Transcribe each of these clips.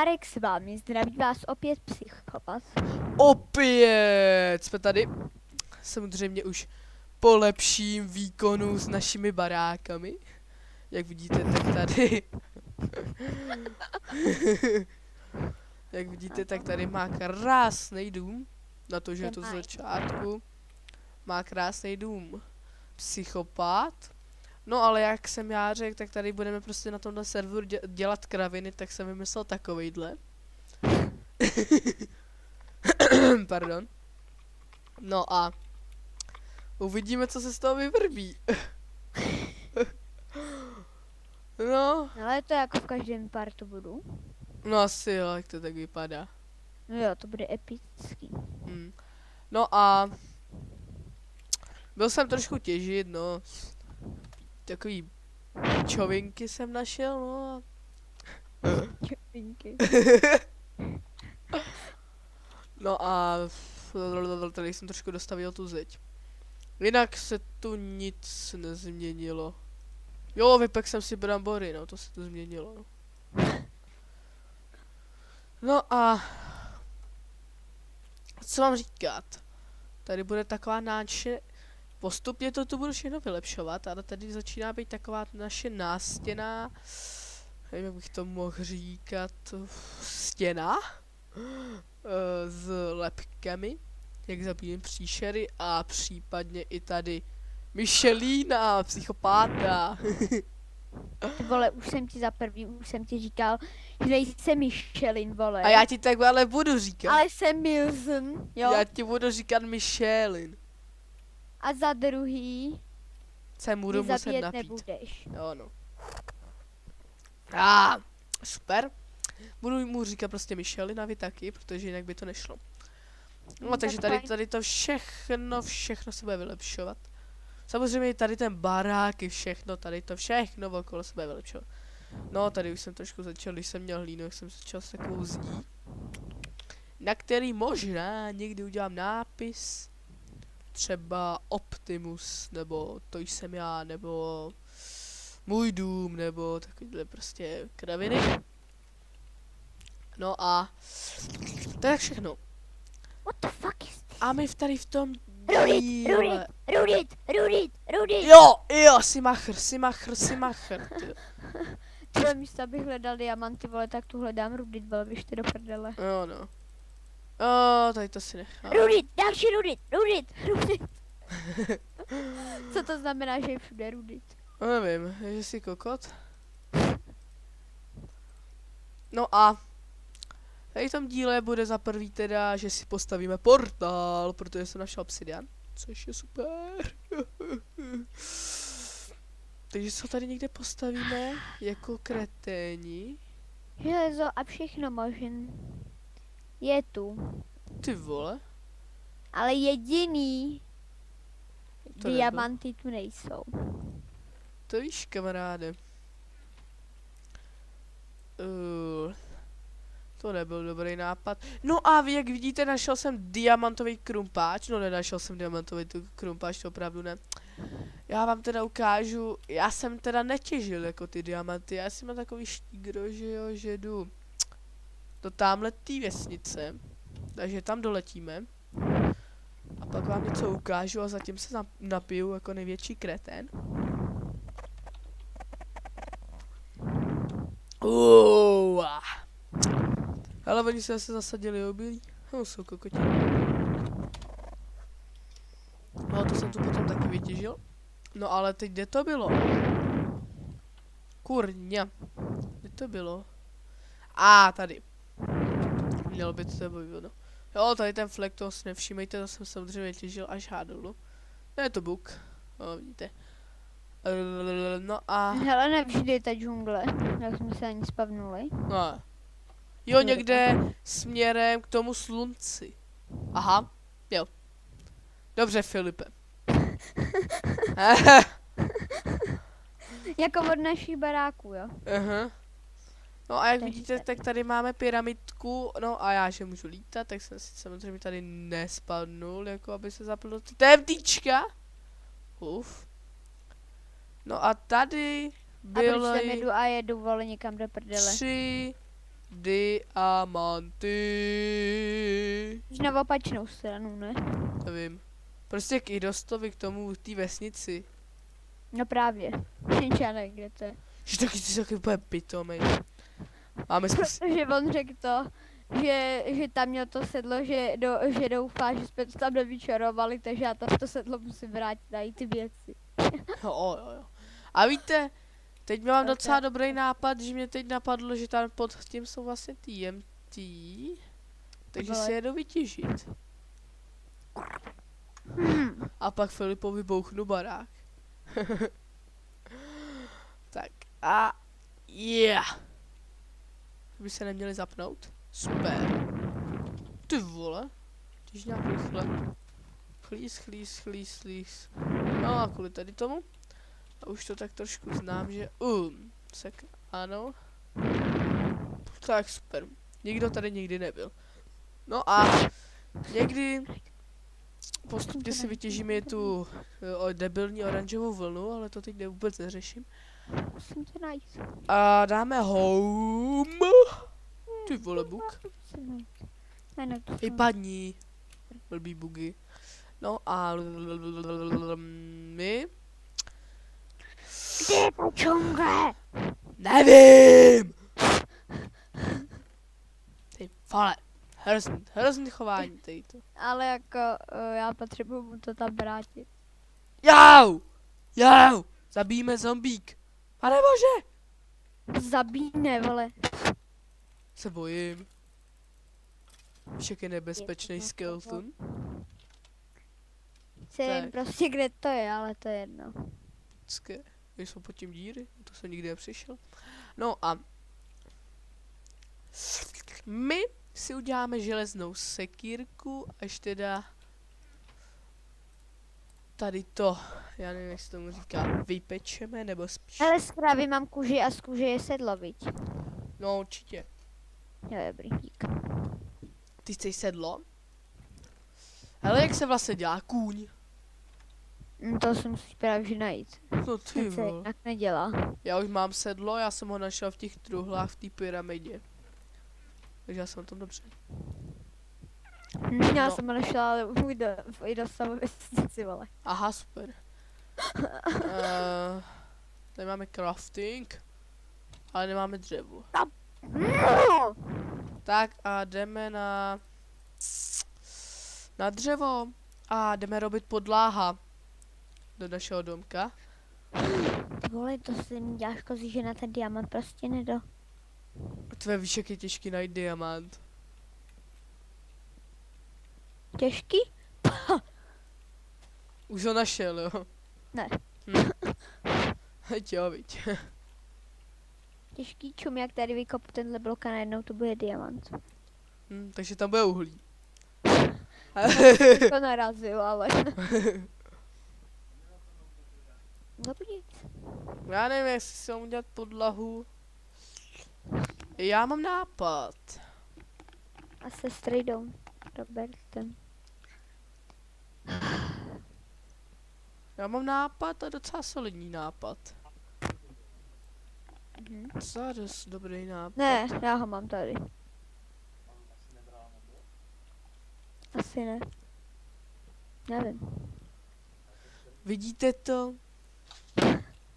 Párek s vámi, zdraví vás opět Psychopat. Opět jsme tady. Samozřejmě už po lepším výkonu s našimi barákami. Jak vidíte, tak tady. Jak vidíte, tak tady má krásný dům. Na to, že je to z začátku. Má krásný dům. Psychopat. No ale jak jsem já řekl, tak tady budeme prostě na tomhle serveru dělat kraviny, tak jsem vymyslel takovejhle. Pardon. No a uvidíme, co se z toho vyvrbí. No. Ale to jako v každém partu budu. No asi jo, jak to tak vypadá. No jo, to bude epický. No a byl jsem trošku těžit, no. Takový čovinky jsem našel, no a Čopinky. no a tady jsem trošku dostavil tu zeď. Jinak se tu nic nezměnilo. Jo, vypek jsem si brambory, no, to se to změnilo. No. No a co mám říkat? Tady bude taková naše... Postupně to tu budu všechno vylepšovat, ale tady začíná být taková naše nástěna... Nevím, jak bych to mohl říkat... Stěna? S lepkami, jak zabíjím příšery a případně i tady Michelina, psychopáta. Ty vole, už jsem ti říkal, že nejsem Michelin, vole. A já ti tak ale budu říkat. Ale jsem Milson, jo. Já ti budu říkat Michelin. A za druhý, Se budu ty muset zabíjet napít. nebudeš. Jo, no. Super. Budu mu říkat prostě Michelin a vy taky, protože jinak by to nešlo. No, takže tady to všechno se bude vylepšovat. Samozřejmě tady ten barák i všechno, tady to všechno okolo se bude vylepšovat. No, tady už jsem trošku začal, když jsem měl hlínu, jak jsem začal s takovou zdí. Na který možná někdy udělám nápis. Třeba Optimus, nebo to jsem já, nebo můj dům, nebo takovýhle prostě kraviny. No a to je všechno. What the fuck is this? A my tady v tom Rudit. Jo, si machr. Tyhle místo, abych hledal diamanty, vole, tak tu hledám Rudit, vole, běžte do prdele. Jo, no. Tady to si nechám. Rudit, další Rudit. Co to znamená, že je všude Rudit? No, nevím, že jsi kokot. No a tady v tom díle bude za prvý teda, že si postavíme portál, protože jsem našel obsidian, což je super. Takže se ho tady někde postavíme jako kreténi. Železo a všechno možný je tu. Ty vole. Ale jediný To diamanty tu nejsou. To víš, kamaráde. To nebyl dobrý nápad. No a jak vidíte, našel jsem diamantový krumpáč. No, nenašel jsem diamantový krumpáč, to opravdu ne. Já vám teda ukážu, já jsem teda netěžil jako ty diamanty, já si mám takový štígro, že jo, že jdu do támhletý vesnice, takže tam doletíme. A pak vám něco ukážu a zatím se napiju jako největší kretén. Ale oni se zase zasadili obilí. No, jsou kokoti. No, to jsem tu potom taky vytěžil. No, ale teď kde to bylo? Kurňa. Kde to bylo? Tady. Mělo by to být, no. Jo, tady ten flek, toho si nevšímejte, to jsem samozřejmě těžil až hádolu. No, je to buk. No, vidíte. No a... Hele, nevždy ta džungle, jak jsme se ani spavnuli. No. Jo, někde směrem k tomu slunci. Aha, jo. Dobře, Filipe. Jako od našich baráků, jo. Aha. No a jak vidíte, tak tady máme pyramidku, no a já, že můžu lítat, tak jsem si samozřejmě tady nespadnul, jako aby se zapl ty temtíčka. No a tady A proč tam byly jedu a jedu, vole, někam do prdele. 3 diamanty. Už na opačnou stranu, ne? Nevím. Prostě k Idostovi, k tomu, té vesnici. No právě. Šinčánek, kde to je? Že taky jsi taky úplně pitomej. Máme spíš... Protože on řekl to, že tam měl to sedlo, že doufá, že jsme to tam nevyčarovali, takže já to sedlo musím vrátit a i ty věci. Jo. A víte, teď mám Ok. docela dobrý nápad, že mě teď napadlo, že tam pod tím jsou vlastně TMT. Takže Vole. si jedu vytěžit. A pak Filipovi bouchnu barák. Tak a yeah. By se neměli zapnout? Super. Ty vole. Když nějak rychle. Chlís. No a kvůli tady tomu. A už to tak trošku znám, že ano. Tak super. Nikdo tady nikdy nebyl. No a někdy postupně si vytěžíme tu debilní oranžovou vlnu, ale to teď vůbec neřeším. Musím to najít. A dáme home. Ty vole buk. Musím najít. Ne, to I padni. Blbý bugy. No a my? Kde je ta džungle? Nevím! Ty vole. Hrozný chování tady to. Ale jako já potřebuju mu to tam vrátit. Jau! Zabijíme zombík. Pane bože! Zabíjne, vole. Se bojím. Víš, jak je nebezpečný skeleton? Nevím Tak. prostě, kde to je, ale to je jedno. Počkej, jsou pod tím díry? To jsem nikdy nepřišel. No a my si uděláme železnou sekírku, až teda tady to, já nevím, jak se tomu říká, vypečeme, nebo spíš, Ale z krávy mám kůži a z kůže je sedlo, viď? no určitě. Jo, dobrý, dík. Ty chceš sedlo? Ale jak se vlastně dělá kůň? To si musíš právě najít. No ty Ten se vole. jinak nedělá. Já už mám sedlo, já jsem ho našel v těch truhlách v té pyramidě. Takže já jsem na tom dobře. Já No. jsem ho našla, ale můj dostal vesnici, vole. Aha, super. Tady máme crafting, ale nemáme dřevo. Tak a jdeme na dřevo a jdeme robit podláha do našeho domka. Ty vole, to si mi děláš kozy, že na ten diamant prostě nedá. Tvé víš, jak je těžký najít diamant. Těžký? Už ho našel, jo? Ne. Heď jo, viď. Těžký čum, jak tady vykopu tenhle blok a najednou to bude diamant. Takže tam bude uhlí. To narazil, ale. Dobrý. Já nevím, jestli si mám udělat podlahu. Já mám nápad. A se jdou. Robertem. Já mám nápad a docela solidní nápad. Docela dost dobrý nápad. Ne, já ho mám tady. Asi ne. Nevím. Vidíte to?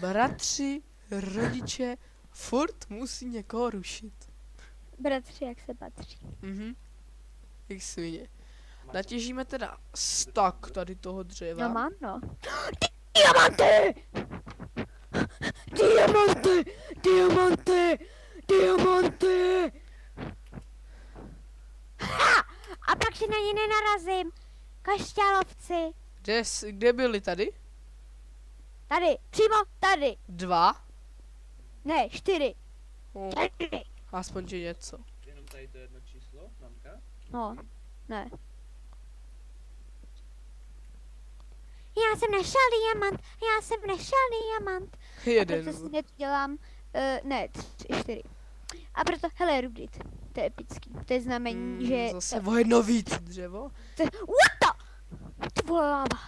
Bratři, rodiče, furt musí někoho rušit. Bratři, jak se patří. Jak svině. Natěžíme teda stak tady toho dřeva. No mám, no. Diamanty! Diamanty! Diamanty! Diamanty! Ha! A pak si na ně nenarazím. Kašťálovci. Kde byli tady? Tady, přímo tady. 2? Ne, 4. No, 4. aspoň že něco. Jenom tady to jedno číslo, mamka? No, ne. Já jsem našel diamant, já jsem našel diamant. A Jeden. proto si hned dělám, ne, 4. A proto, hele, Rubrit, to je epický. To je znamení, že... Zase o jedno víc dřevo. What the? Ty vole, láva.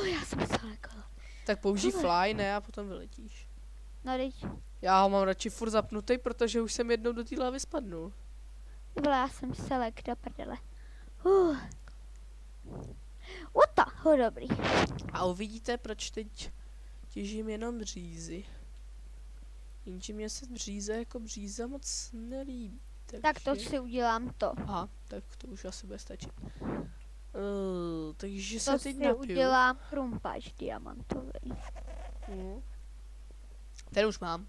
Já jsem myslela jako... Tak použij Tohle. fly, ne, a potom vyletíš. No teď, Já ho mám radši furt zapnutý, protože už jsem jednou do té lávy spadnul. byla já jsem selek do prdele. Dobrý. A uvidíte, proč teď těžím jenom břízy. Jenže mě se bříze jako bříza moc nelíbí. Tak to si udělám to. Aha, tak to už asi bude stačit. Takže To se si teď napiju. udělám krumpáč diamantový. Ten už mám.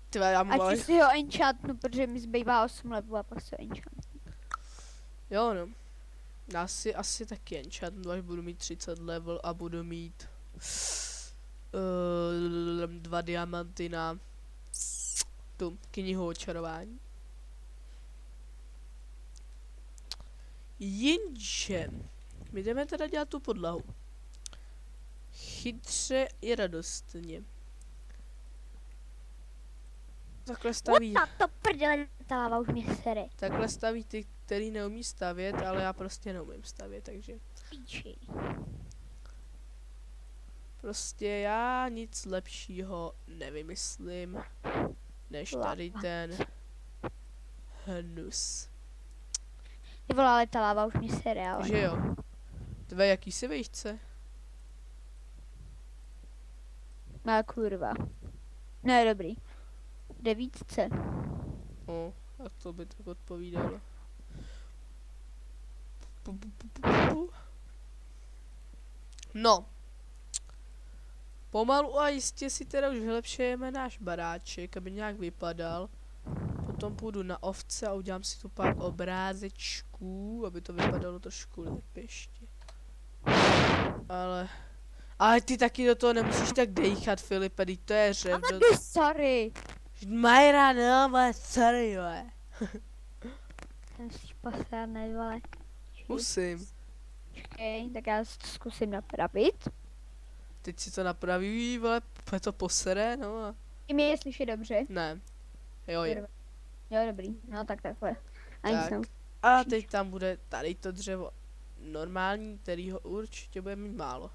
Tyva, já mu Ať si ho enchantnu, protože mi zbývá 8 levelů a pak se enchantnu. Jo no. Já si asi taky enchantnu, až budu mít 30 level a budu mít 2 diamanty na tu knihu očarování. Jenže my jdeme teda dělat tu podlahu. Chytře i radostně. To prdele, ta láva už mě sere. Takhle staví ty, který neumí stavět, ale já prostě neumím stavět, takže Píči. prostě já nic lepšího nevymyslím, než tady ten hnus. Ty vole, ale ta láva už mě sere, ale. Že jo? Tvé jaký si vejšce? No kurva. No dobrý. 9. A to by tak odpovídalo. No. Pomalu a jistě si teda už vylepšujeme náš baráček, aby nějak vypadal. Potom půjdu na ovce a udělám si tu pár obrázečků, aby to vypadalo trošku lépe ještě. Ale ty taky do toho nemusíš tak dejchat, Filipe, teď to je řev. Sorry. Majra, no, ale sorry, jo. Jsem si posrát, vole. Musím. Počkej, tak já to zkusím napravit. Teď si to napraví, vole, to posere, no a... I mě je slyšet dobře. Ne. Jo, je. Jo, dobrý. No tak takhle. Tak. A teď tam bude tady to dřevo normální, kterýho určitě bude mít málo.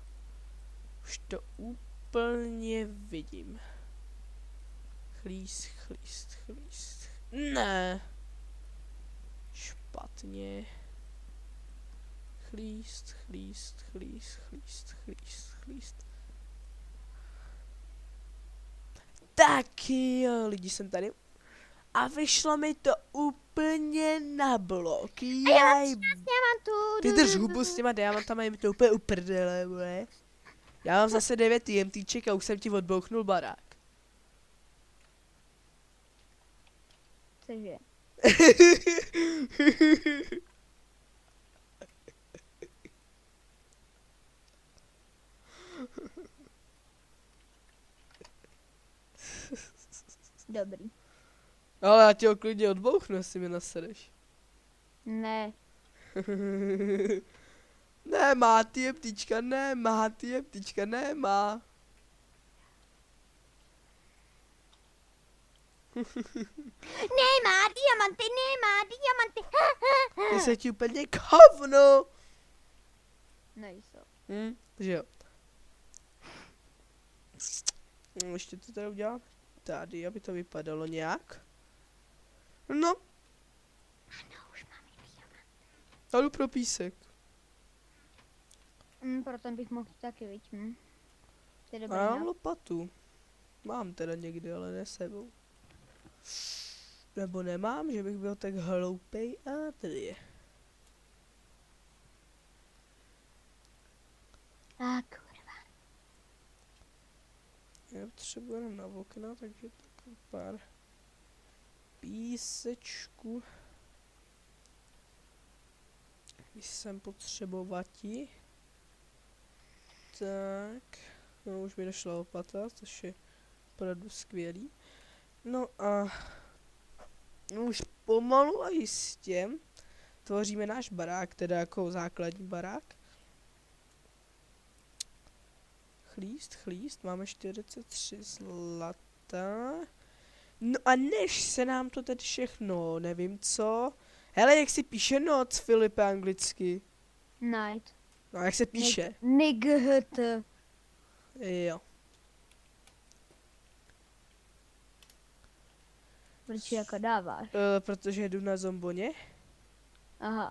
Už to úplně vidím. Chlíst. Ne. Špatně. Chlíst. Tak jo, lidi, jsem tady. A vyšlo mi to úplně na blok. Jaj. Ty drž hubu s těma diamantama, je mi to úplně uprdele, vole. Já mám zase 9 TMTček a už jsem ti odbouchnul barák. Cože? Dobrý. Ale já ti ho klidně odbouchnu, jestli mi nasereš. Ne. Nemá TMTčka, nemá. Nemá diamanty. Ty se ti úplně kovno. Nejsou. Že jo. Ještě to teda udělám tady, aby to vypadalo nějak. No. Ano, už mám diamant. Já jdu pro písek. Proto bych mohl taky, viď? To je A dobrý, já mám no. lopatu. Mám teda někdy, ale ne sebou. Nebo nemám, že bych byl tak hloupej a tady je. A kurva. Já potřebuji jenom na okna, takže takový pár písečku. Jsem potřebovati. Tak, no už mi došla lopata, což je opravdu skvělý. No a už pomalu a jistě tvoříme náš barák, teda jako základní barák. Chlíst, máme 43 zlata. No a než se nám to teď všechno, nevím co. Hele, jak se píše noc, Filipe, anglicky? Night. No, jak se píše? Night. Jo. Proč jako dáváš? Protože jdu na zomboně. Aha.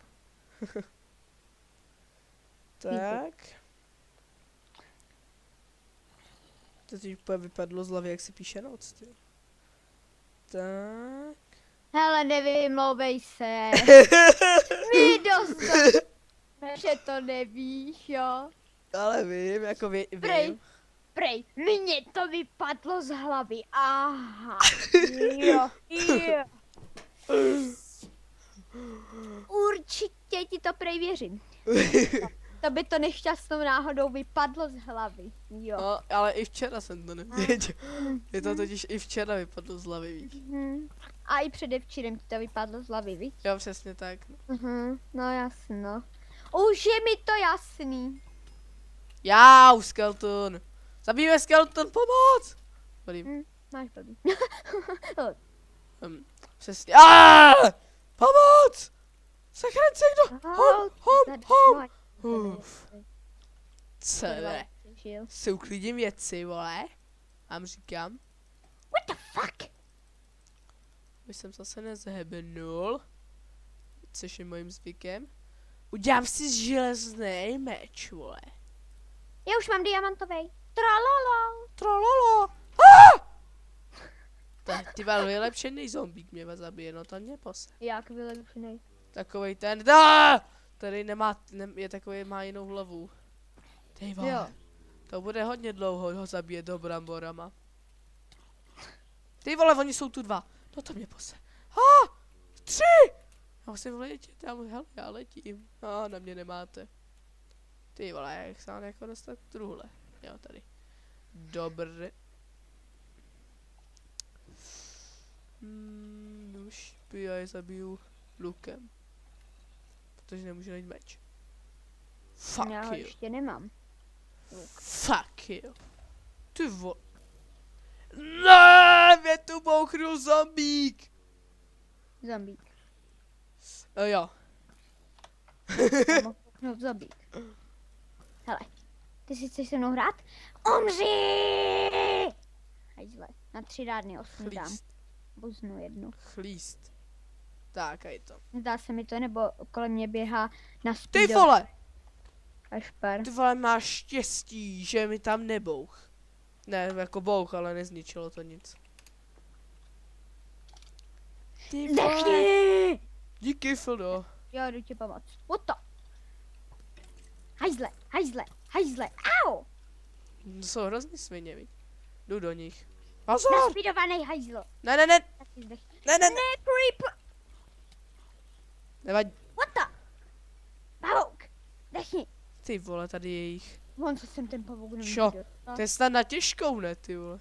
Tak. To teď úplně vypadlo z hlavy, jak se píše noc, ty. Tak. Hele, nevymlouvej se. Mi dost, že to nevíš, jo. Ale vím, jako Prej, vím. prej, mně to vypadlo z hlavy. Aha. Jo, jo. Určitě ti to prej věřím. To by to nešťastnou náhodou vypadlo z hlavy. Jo. No, ale i včera jsem to nevěděl. Je to totiž i včera vypadlo z hlavy, víš. A i předevčírem ti to vypadlo z hlavy, víš? Jo, přesně tak. No. No jasno. Už je mi to jasný. Jau, skeleton. Zabijeme skeleton, pomoc! Dobrý. Máš blbý. Přesně. Pomoc! Zachraň se kdo! Cele. Se uklidím věci, vole. Vám říkám. What the fuck? Už jsem zase nezhebnul. Což je mojím zvykem. Udělám si železný meč, vole. Já už mám diamantovej. Tralala. Trololo. Tak ty vole, vylepšený zombík mě zabije, no to mě pose. Jak vylepšenej? Takovej ten, tady nemá, je takový, má jinou hlavu. Ty vole, Jo. to bude hodně dlouho ho zabije do bramborama. Ty vole, oni jsou tu dva, no to mě pose. 3! Já musím letět, já letím. Na mě nemáte. Ty vole, jak se mám jako dostat truhle. Jo, tady. Dobré. Už já je zabiju lukem. Protože nemůžu najít meč. Fuck Já ho you. ještě nemám. Fuck you. Ty vole. Ne, mě tu bouchnul zombík. Zombík. Jo. No, zombík. Hele, ty si chceš se mnou hrát? Umři! Hajzle, na 3 dárny 8 dám. Chlíst. Buznu jednu. Chlíst. Tak, a je to. Zdá se mi to, nebo kolem mě běhá na Ty speedo. vole! Kašpar. Ty vole, máš štěstí, že mi tam nebouch. Ne, jako bouch, ale nezničilo to nic. Ty vole. Zdechni! Díky, Fildo. Jo, jdu ti pomoct. What the? Hajzle, hajzle, hajzle, au! To jsou hrozný svině, víš. Jdu do nich. No. Pozor! Naspídovaný hajzlo. Ne, ne, ne, Taky zdech. ne, ne, ne. Ne, creep! Nevadí. What the? Pavouk! Zdechni. Ty vole, tady je jich. Von, co jsem ten pavouk nemůžu Čo? dostat. To je snad na těžkou, ne, ty vole.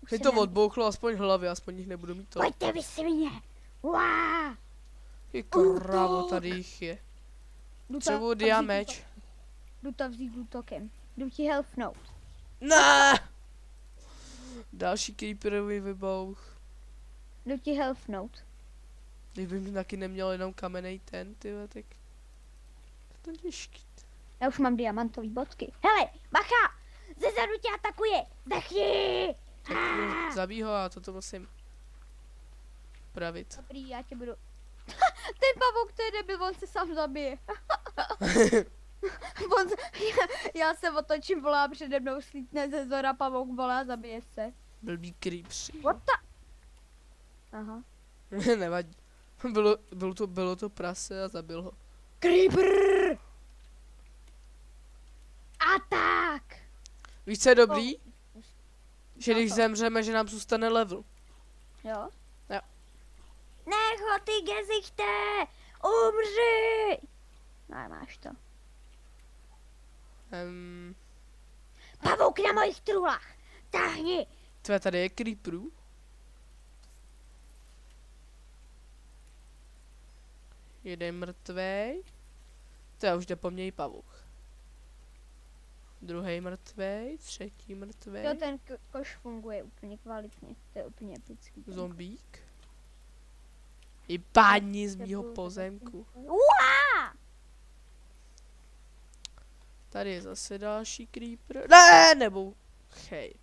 Už Mi se to nám- odbouchlo aspoň hlavy, aspoň jich nebudu mít to. Pojďte vy svině! Wow! Ty krávo, tady jich je. Třeba diameč. Jdu to vzít útokem. Jdu ti helpnout. Ne! Další creeperový vybouch. Jdu ti helpnout. Kdybych taky neměl jenom kamenej ten, ty vole, tak... To je těžký. Já už mám diamantový bodky. Hele, bacha! Zezadu tě atakuje! Zdechni! Zabij ho a toto musím pravit. Dobrý, já tě budu... Ten pavouk, to je debil, on se sám zabije. Já se otočím, volá přede mnou, slítne ze zora, pavouk volá, zabije se. Blbý creepři. What the? Aha. Nevadí. Bylo to prase a zabil ho. Creeper! Atak! Víš, co je dobrý? Že No když to. zemřeme, že nám zůstane level. Jo? Jo. Nech ho, ty gezichte! Umři! No, máš to. Pavouk na mojich trulách! Táhni! Tvé tady je creeperů. Jeden mrtvej. To já už jde po mně i pavouk. Druhý mrtvej, třetí mrtvej. Jo, ten koš funguje úplně kvalitně. To je úplně epický. Zombík. I páni z mýho pozemku. Uá! Tady je zase další creeper. Ne, nebo... Hej.